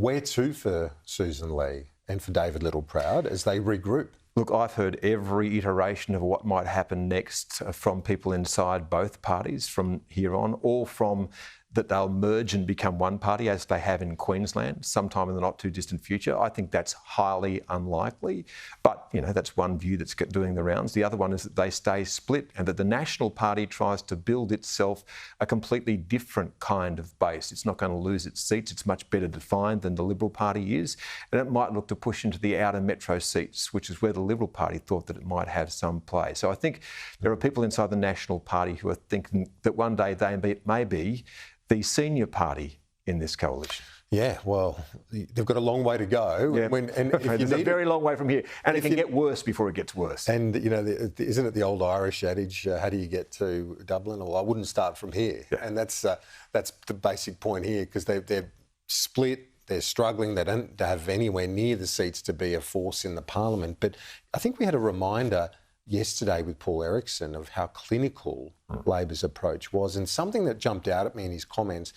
Where to for Susan Lee and for David Littleproud as they regroup? Look, I've heard every iteration of what might happen next from people inside both parties from here on, or from that they'll merge and become one party as they have in Queensland sometime in the not too distant future. I think that's highly unlikely, but that's one view that's doing the rounds. The other one is that they stay split and that the National Party tries to build itself a completely different kind of base. It's not going to lose its seats. It's much better defined than the Liberal Party is, and it might look to push into the outer metro seats, which is where the Liberal Party thought that it might have some play. So I think there are people inside the National Party who are thinking that one day they may be the senior party in this coalition. Yeah, well, they've got a long way to go. Yeah. It's a very long way from here, and it can get worse before it gets worse. And, isn't it the old Irish adage, how do you get to Dublin? Well, I wouldn't start from here. Yeah. And that's the basic point here, because they're split, they're struggling, they don't have anywhere near the seats to be a force in the parliament. But I think we had a reminder yesterday with Paul Erickson of how clinical Labor's approach was. And something that jumped out at me in his comments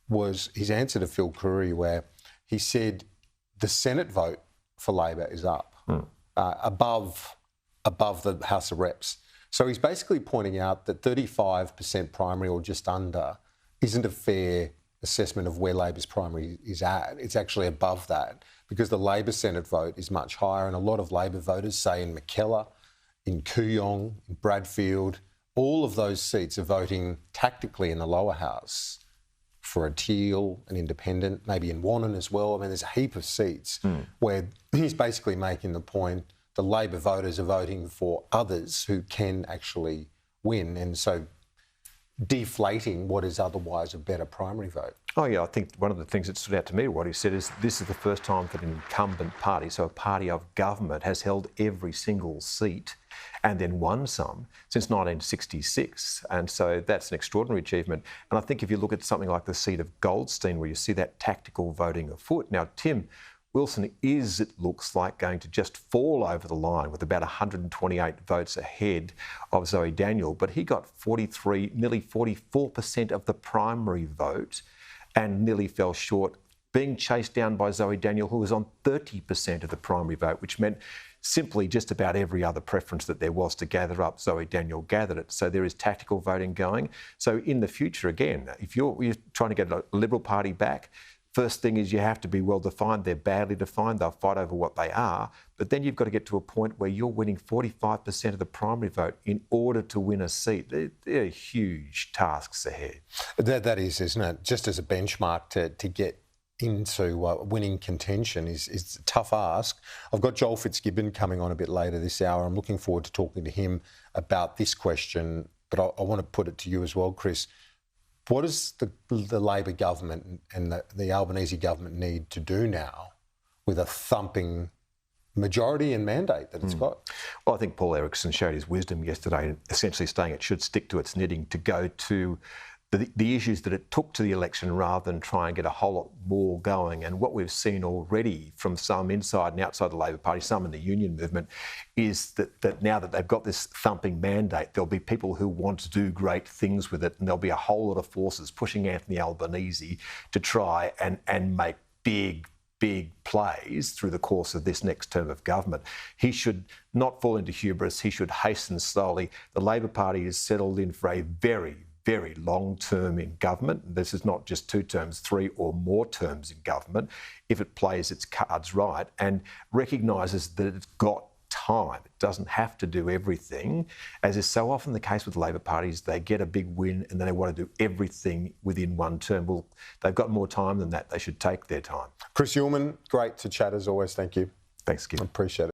was his answer to Phil Curry, where he said the Senate vote for Labor is up, above the House of Reps. So he's basically pointing out that 35% primary or just under isn't a fair assessment of where Labor's primary is at. It's actually above that, because the Labor Senate vote is much higher, and a lot of Labor voters, say in Mackellar, in Kooyong, in Bradfield, all of those seats are voting tactically in the lower house for a Teal, an independent, maybe in Wannon as well. I mean, there's a heap of seats where he's basically making the point the Labor voters are voting for others who can actually win, and so deflating what is otherwise a better primary vote. Oh yeah, I think one of the things that stood out to me, what he said, is this is the first time that an incumbent party, so a party of government, has held every single seat and then won some since 1966. And so that's an extraordinary achievement. And I think if you look at something like the seat of Goldstein, where you see that tactical voting afoot. Now, Tim Wilson is, it looks like, going to just fall over the line with about 128 votes ahead of Zoe Daniel, but he got 43, nearly 44% of the primary vote and nearly fell short, being chased down by Zoe Daniel, who was on 30% of the primary vote, which meant simply just about every other preference that there was to gather up, Zoe Daniel gathered it. So there is tactical voting going. So in the future, again, if you're trying to get a Liberal Party back, first thing is you have to be well defined. They're badly defined. They'll fight over what they are. But then you've got to get to a point where you're winning 45% of the primary vote in order to win a seat. They're huge tasks ahead. That is, isn't it? Just as a benchmark to get into winning contention is a tough ask. I've got Joel Fitzgibbon coming on a bit later this hour. I'm looking forward to talking to him about this question, but I want to put it to you as well, Chris. What does the Labor government and the Albanese government need to do now with a thumping majority and mandate that it's got? Well, I think Paul Erickson showed his wisdom yesterday, essentially saying it should stick to its knitting, to go to the issues that it took to the election rather than try and get a whole lot more going. And what we've seen already from some inside and outside the Labor Party, some in the union movement, is that now that they've got this thumping mandate, there'll be people who want to do great things with it, and there'll be a whole lot of forces pushing Anthony Albanese to try and make big plays through the course of this next term of government. He should not fall into hubris. He should hasten slowly. The Labor Party is settled in for a very long term in government. This is not just 2 terms, 3 or more terms in government, if it plays its cards right and recognises that it's got time. It doesn't have to do everything. As is so often the case with Labor parties, they get a big win and then they want to do everything within 1 term. Well, they've got more time than that. They should take their time. Chris Uhlmann, great to chat as always. Thank you. Thanks, Kim. I appreciate it.